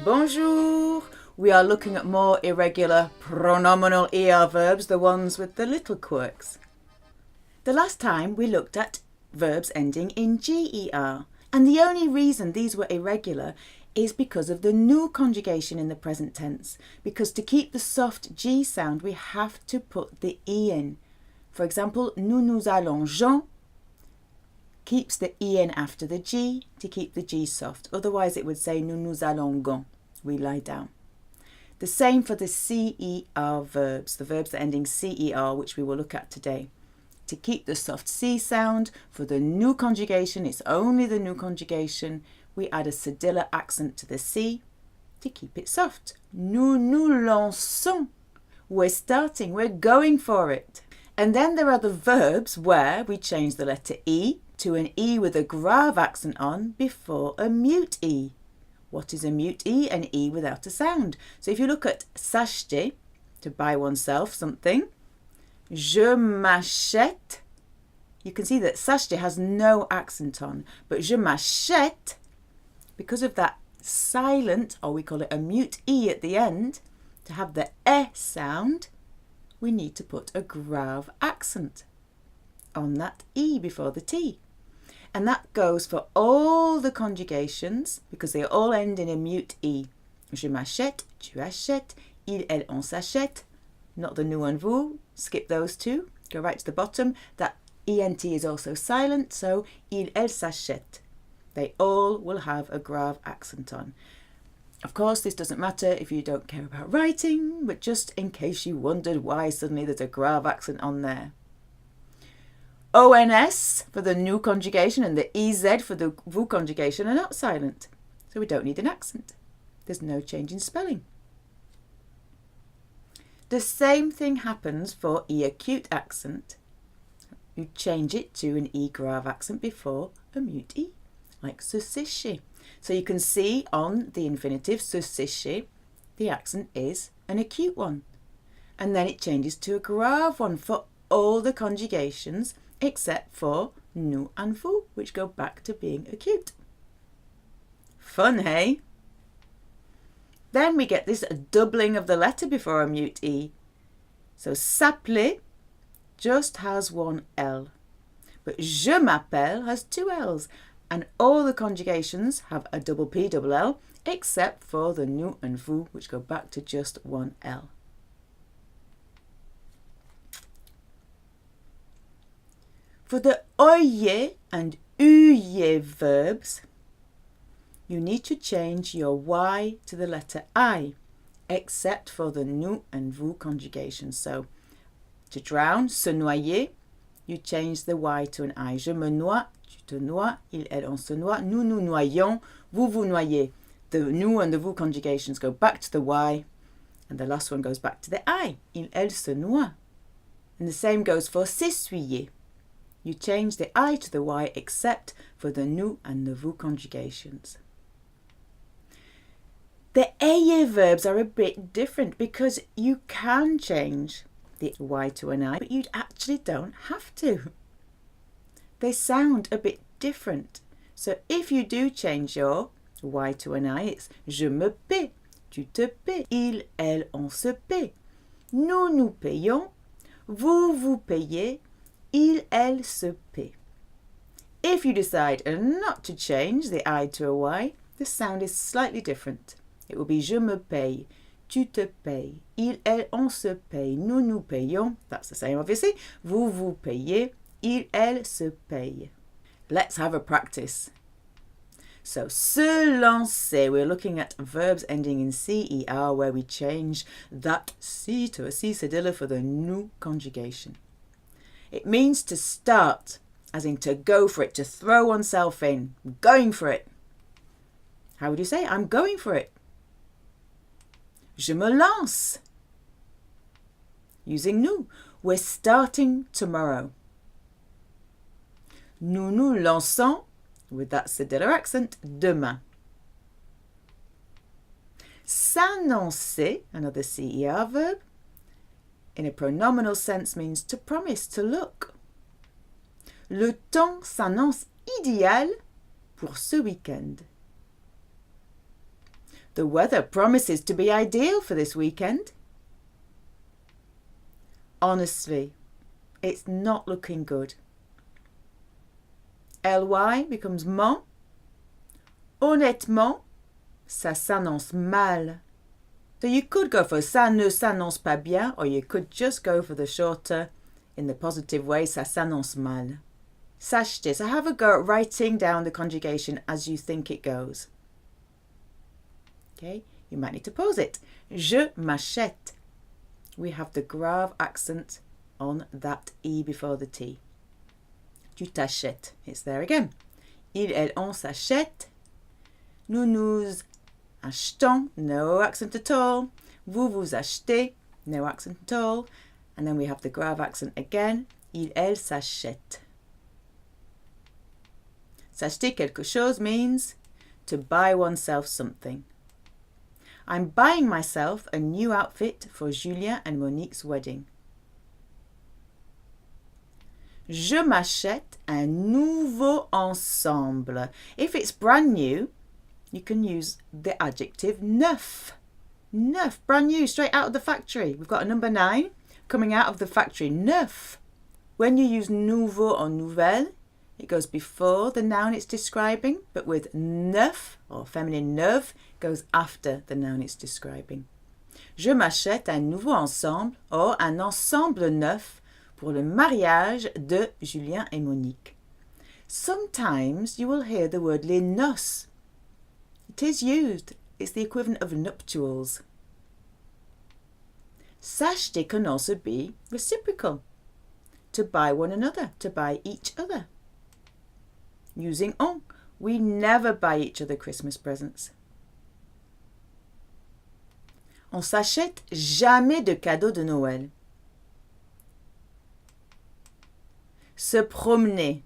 Bonjour! We are looking at more irregular pronominal ER verbs, the ones with the little quirks. The last time we looked at verbs ending in GER, and the only reason these were irregular is because of the nous conjugation in the present tense, because to keep the soft G sound we have to put the E in. For example, nous allongeons keeps the E in after the G to keep the G soft. Otherwise it would say nous allongons, we lie down. The same for the CER verbs, the verbs that end in CER, which we will look at today. To keep the soft C sound, for the nous conjugation, it's only the nous conjugation, we add a cedilla accent to the C to keep it soft. Nous nous lançons. We're starting, we're going for it. And then there are the verbs where we change the letter E to an E with a grave accent on before a mute E. What is a mute E? An E without a sound. So if you look at s'acheter, to buy oneself something, je m'achète, you can see that s'acheter has no accent on, but je m'achète, because of that silent, or we call it a mute E at the end, to have the E sound, we need to put a grave accent on that E before the T. And that goes for all the conjugations, because they all end in a mute E. Je m'achète, tu achètes, il, elle, on s'achète. Not the nous and vous, skip those two, go right to the bottom. That ENT is also silent, so il, elle s'achète. They all will have a grave accent on. Of course, this doesn't matter if you don't care about writing, but just in case you wondered why suddenly there's a grave accent on there. ONS for the nous conjugation and the EZ for the vous conjugation are not silent, so we don't need an accent. There's no change in spelling. The same thing happens for E acute accent. You change it to an E grave accent before a mute E, like se sécher. So you can see on the infinitive se sécher, the accent is an acute one. And then it changes to a grave one for all the conjugations except for nous and vous, which go back to being acute. Fun, hey? Then we get this doubling of the letter before a mute E. So s'appeler just has one L, but je m'appelle has two L's, and all the conjugations have a double P, double L, except for the nous and vous, which go back to just one L. For the ennuyer and ennuyer verbs, you need to change your Y to the letter I, except for the nous and vous conjugation. So, to drown, se noyer, you change the Y to an I. Je me noie, tu te noies, il, elle, on se noie, nous nous noyons, vous vous noyez. The nous and the vous conjugations go back to the Y, and the last one goes back to the I. Il, elle se noie. And the same goes for s'essuyer. You change the I to the Y except for the nous and the vous conjugations. The ayez verbs are a bit different because you can change the Y to an I, but you actually don't have to. They sound a bit different. So if you do change your Y to an I, it's je me paie, tu te paies, il, elle, on se paie, nous nous payons, vous vous payez, il, elle se paie. If you decide not to change the I to a Y, the sound is slightly different. It will be je me paye, tu te payes, il, elle, on se paye, nous nous payons. That's the same obviously. Vous vous payez, il, elle se paye. Let's have a practice. So, se lancer, we're looking at verbs ending in CER where we change that C to a C cedilla for the nous conjugation. It means to start, as in to go for it, to throw oneself in, going for it. How would you say, I'm going for it? Je me lance. Using nous, we're starting tomorrow. Nous nous lançons, with that cedilla accent, demain. S'annoncer, another CER verb, in a pronominal sense means to promise, to look. Le temps s'annonce idéal pour ce week-end? The weather promises to be ideal for this weekend. Honestly, it's not looking good. ly becomes ment. Honnêtement, ça s'annonce mal. So you could go for ça ne s'annonce pas bien, or you could just go for the shorter, in the positive way, ça s'annonce mal. S'acheter. So have a go at writing down the conjugation as you think it goes. Okay, you might need to pause it. Je m'achète. We have the grave accent on that E before the T. Tu t'achètes. It's there again. Il, elle, on s'achète. Nous nous achetons. No accent at all. Vous vous achetez. No accent at all. And then we have the grave accent again. Il, elle s'achète. S'acheter quelque chose means to buy oneself something. I'm buying myself a new outfit for Julien and Monique's wedding. Je m'achète un nouveau ensemble. If it's brand new, you can use the adjective neuf. Neuf, brand new, straight out of the factory. We've got a number 9 coming out of the factory, neuf. When you use nouveau or nouvelle, it goes before the noun it's describing, but with neuf, or feminine neuve, goes after the noun it's describing. Je m'achète un nouveau ensemble, or un ensemble neuf, pour le mariage de Julien et Monique. Sometimes you will hear the word les noces. It is used. It's the equivalent of nuptials. S'acheter can also be reciprocal. To buy one another, to buy each other. Using on. We never buy each other Christmas presents. On s'achète jamais de cadeaux de Noël. Se promener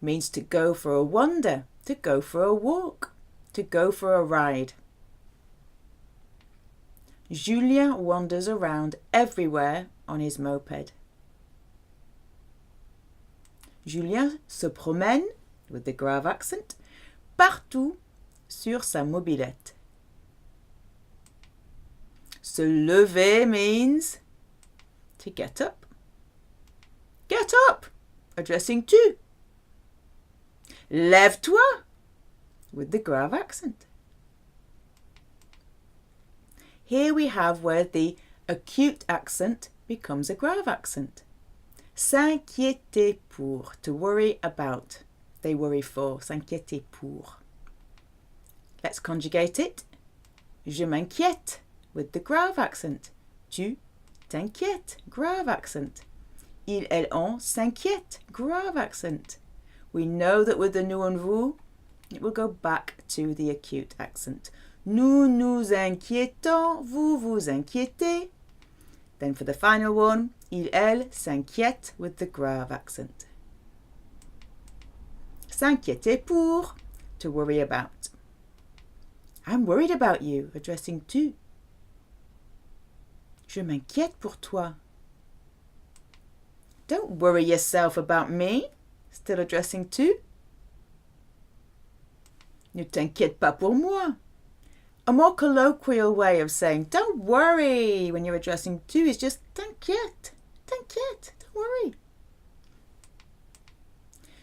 means to go for a wander, to go for a walk, to go for a ride. Julien wanders around everywhere on his moped. Julien se promène, with the grave accent, partout sur sa mobilette. Se lever means to get up. Get up, addressing tu. Lève-toi, with the grave accent. Here we have where the acute accent becomes a grave accent. S'inquiéter pour, to worry about. They worry for, s'inquiéter pour. Let's conjugate it. Je m'inquiète, with the grave accent. Tu t'inquiètes, grave accent. Il, elle, on s'inquiète, grave accent. We know that with the nous and vous, it will go back to the acute accent. Nous nous inquiétons, vous vous inquiétez. Then for the final one, il, elle s'inquiète with the grave accent. S'inquiéter pour, to worry about. I'm worried about you, addressing tu. Je m'inquiète pour toi. Don't worry yourself about me, still addressing tu. Ne t'inquiète pas pour moi. A more colloquial way of saying don't worry when you're addressing tu is just t'inquiète, t'inquiète, don't worry.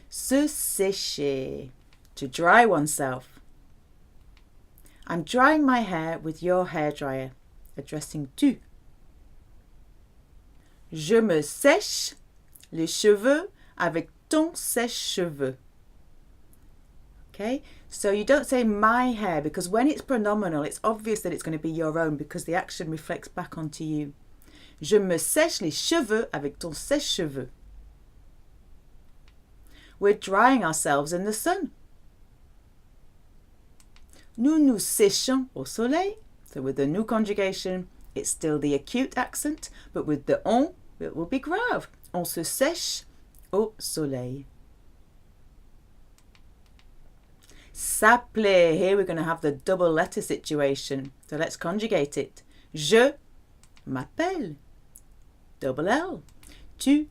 Se sécher, to dry oneself. I'm drying my hair with your hairdryer, addressing tu. Je me sèche les cheveux avec ton sèche-cheveux. Okay, so you don't say my hair because when it's pronominal, it's obvious that it's going to be your own because the action reflects back onto you. Je me sèche les cheveux avec ton sèche-cheveux. We're drying ourselves in the sun. Nous nous séchons au soleil. So with the nous conjugation, it's still the acute accent, but with the on, it will be grave. On se sèche au soleil. S'appeler. Here we're going to have the double letter situation. So let's conjugate it. Je m'appelle. Double L. Tu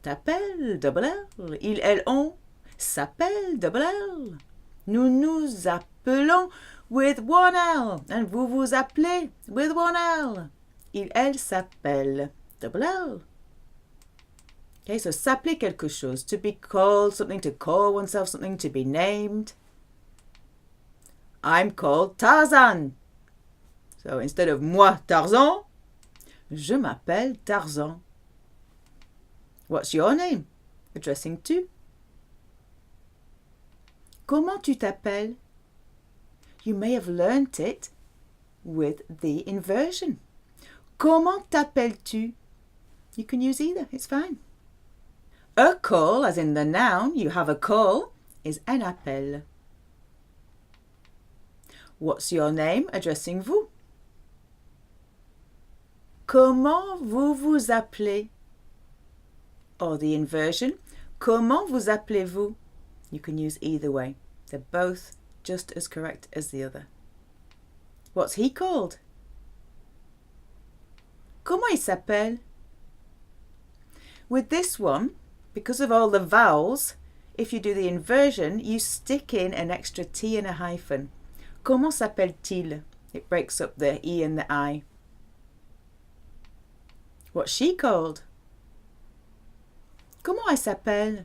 t'appelles. Double L. Il, elle, on s'appelle, double L. Nous nous appelons with one L. And vous vous appelez with one L. Il, elle s'appelle, double L. Okay, so s'appeler quelque chose, to be called, something to call oneself, something to be named. I'm called Tarzan. So instead of moi, Tarzan, je m'appelle Tarzan. What's your name? Addressing to. Comment tu t'appelles? You may have learnt it with the inversion. Comment t'appelles-tu? You can use either, it's fine. A call, as in the noun, you have a call, is un appel. What's your name? Addressing vous. Comment vous vous appelez? Or the inversion, comment vous appelez-vous? You can use either way. They're both just as correct as the other. What's he called? Comment il s'appelle? With this one, because of all the vowels, if you do the inversion, you stick in an extra T and a hyphen. Comment s'appelle-t-il? It breaks up the E and the I. What's she called? Comment elle s'appelle?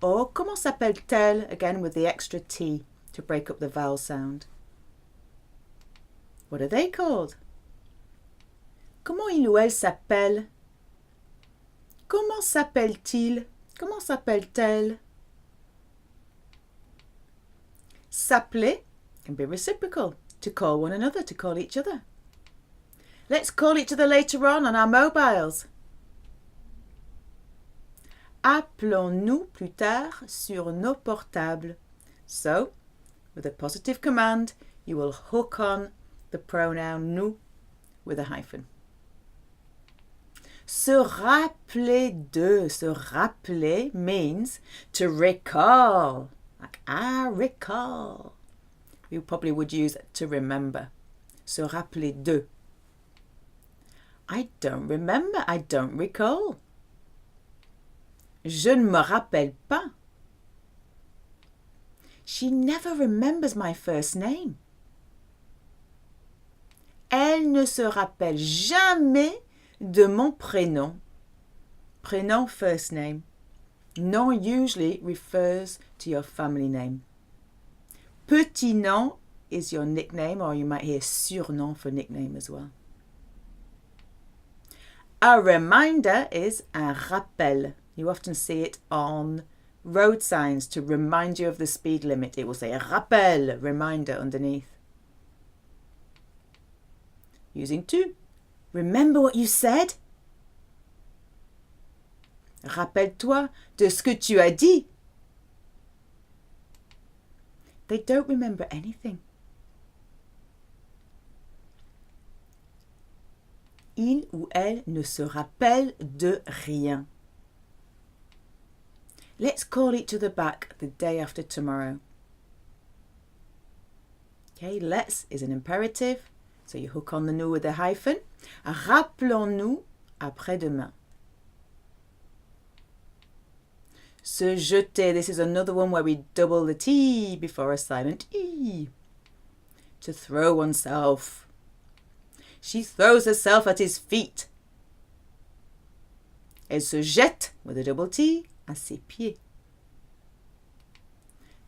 Or comment s'appelle-t-elle? Again with the extra T to break up the vowel sound. What are they called? Comment il ou elle s'appelle? Comment s'appelle-t-il? Comment s'appelle-t-elle? S'appeler can be reciprocal, to call one another, to call each other. Let's call each other later on our mobiles. Appelons-nous plus tard sur nos portables. So, with a positive command, you will hook on the pronoun nous with a hyphen. Se rappeler de. Se rappeler means to recall. Like, I recall. You probably would use to remember. Se rappeler de. I don't remember. I don't recall. Je ne me rappelle pas. She never remembers my first name. Elle ne se rappelle jamais de mon prénom. Prénom, first name. Nom usually refers to your family name. Petit nom is your nickname, or you might hear surnom for nickname as well. A reminder is un rappel. You often see it on road signs to remind you of the speed limit. It will say rappel, reminder underneath. Using tu. Remember what you said? Rappelle-toi de ce que tu as dit. They don't remember anything. Il ou elle ne se rappelle de rien. Let's call each other back the day after tomorrow. Okay, let's is an imperative, so you hook on the nous with a hyphen. Rappelons-nous après-demain. Se jeter, this is another one where we double the T before a silent E. To throw oneself. She throws herself at his feet. Elle se jette, with a double T, à ses pieds.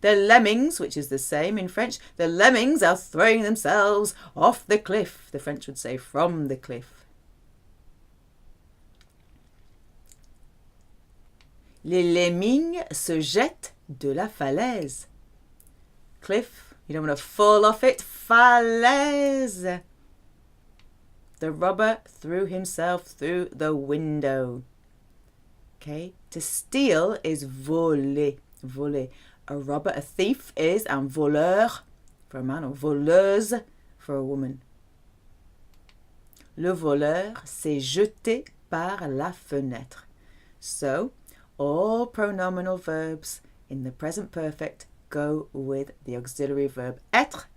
The lemmings, which is the same in French, the lemmings are throwing themselves off the cliff. The French would say from the cliff. Les lemmings se jettent de la falaise. Cliff, you don't want to fall off it. Falaise. The robber threw himself through the window. Okay, to steal is voler. Voler. A robber, a thief is un voleur for a man or voleuse for a woman. Le voleur s'est jeté par la fenêtre. So, all pronominal verbs in the present perfect go with the auxiliary verb être,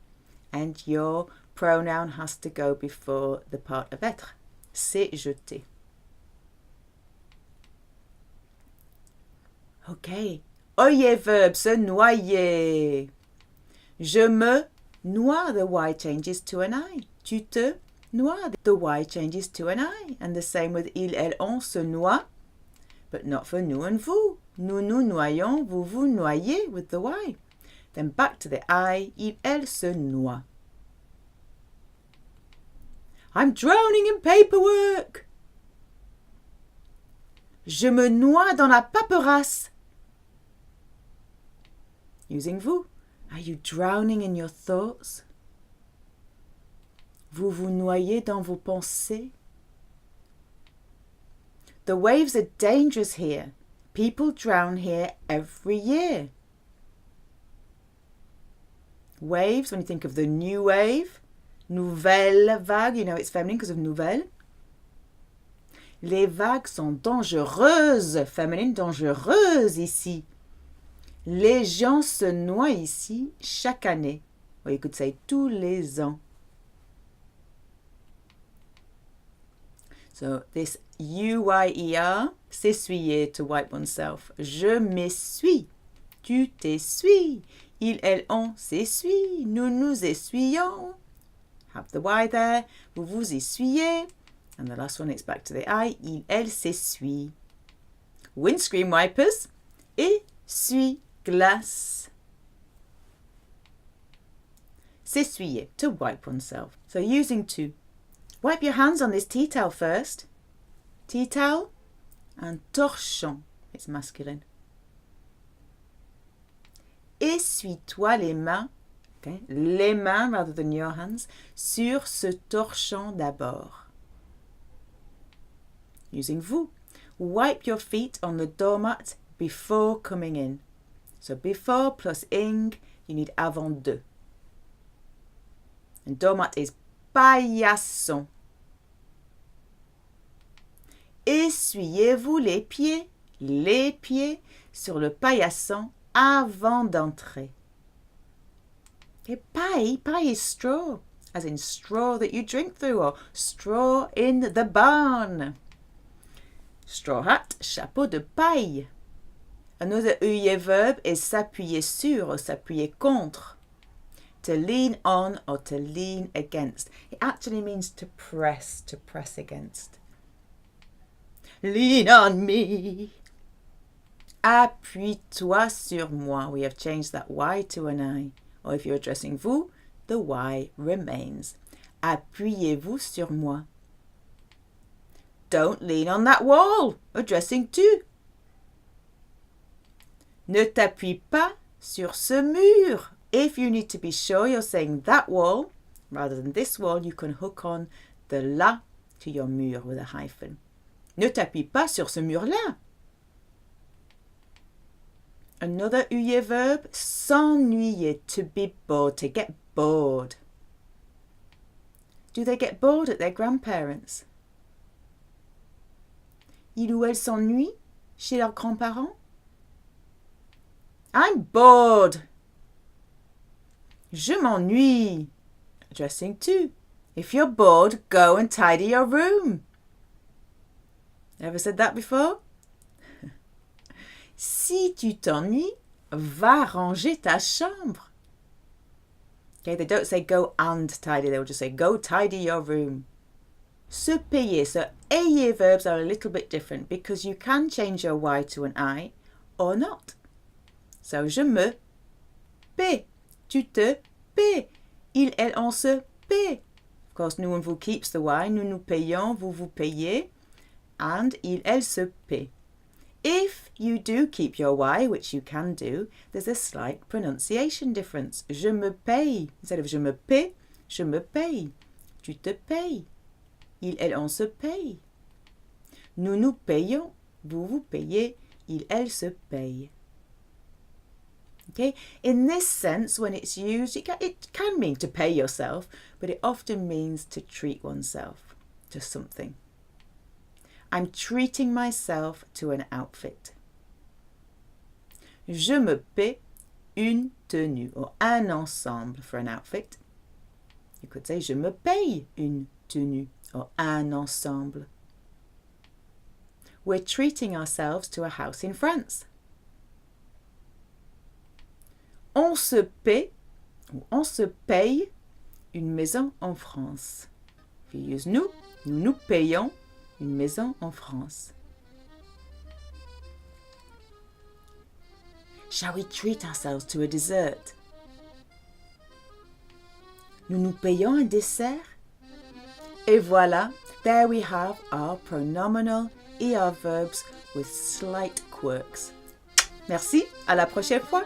and your pronoun has to go before the part of être. S'est jeté. Okay, Ennuyer verb, se noyer. Je me noie, the Y changes to an I. Tu te noies, the Y changes to an I. And the same with il, elle, on se noie, but not for nous and vous. Nous nous noyons, vous vous noyez with the Y. Then back to the I, il, elle se noie. I'm drowning in paperwork. Je me noie dans la paperasse. Using vous. Are you drowning in your thoughts? Vous vous noyez dans vos pensées? The waves are dangerous here. People drown here every year. Waves, when you think of the new wave, nouvelle vague, you know it's feminine because of nouvelle. Les vagues sont dangereuses, féminine, dangereuses ici. Les gens se noient ici chaque année. Or you could say tous les ans. So this UYER, s'essuyer, to wipe oneself. Je m'essuie. Tu t'essuies. Il, elle, on s'essuie. Nous nous essuyons. Have the Y there. Vous vous essuyez. And the last one, it's back to the I. Il, elle s'essuie. Windscreen wipers. Essuie-glace. S'essuyer, to wipe oneself. So using to. Wipe your hands on this tea towel first. Tea towel and torchon. It's masculine. Essuie-toi les mains. Okay, les mains rather than your hands. Sur ce torchon d'abord. Using vous. Wipe your feet on the doormat before coming in. So before plus ing, you need avant de. And doormat is paillasson. Essuyez-vous les pieds sur le paillasson avant d'entrer. Okay, paille is straw, as in straw that you drink through, or straw in the barn. Straw hat, chapeau de paille. Another ennuyer verb is s'appuyer sur or s'appuyer contre. To lean on or to lean against. It actually means to press against. Lean on me. Appuie-toi sur moi. We have changed that Y to an I. Or if you're addressing vous, the Y remains. Appuyez-vous sur moi. Don't lean on that wall. Addressing tu. Ne t'appuie pas sur ce mur. If you need to be sure you're saying that wall, rather than this wall, you can hook on the la to your mur with a hyphen. Ne t'appuie pas sur ce mur-là. Another ennuyer verb, s'ennuyer, to be bored, to get bored. Do they get bored at their grandparents? Il ou elle s'ennuie chez leurs grands-parents? I'm bored. Je m'ennuie. Addressing to. If you're bored, go and tidy your room. Ever said that before? Si tu t'ennuies, va ranger ta chambre. Okay, they don't say go and tidy, they'll just say go tidy your room. Se payer, so ennuyer verbs are a little bit different because you can change your Y to an I or not. So je me paie, tu te paies, il, elle, on se paie. Of course, nous and vous keeps the Y, nous nous payons, vous vous payez, and il, elle se paie. If you do keep your Y, which you can do, there's a slight pronunciation difference. Je me paye. Instead of je me paie, je me paye. Tu te payes. Il, elle, on se paye. Nous nous payons. Vous vous payez. Il, elle se paye. Okay? In this sense, when it's used, it can mean to pay yourself, but it often means to treat oneself to something. I'm treating myself to an outfit. Je me paie une tenue or un ensemble for an outfit. You could say je me paye une tenue or un ensemble. We're treating ourselves to a house in France. On se paie ou on se paye une maison en France. We use nous. Nous payons une maison en France. Shall we treat ourselves to a dessert? Nous nous payons un dessert? Et voilà, there we have our pronominal ER verbs with slight quirks. Merci, à la prochaine fois.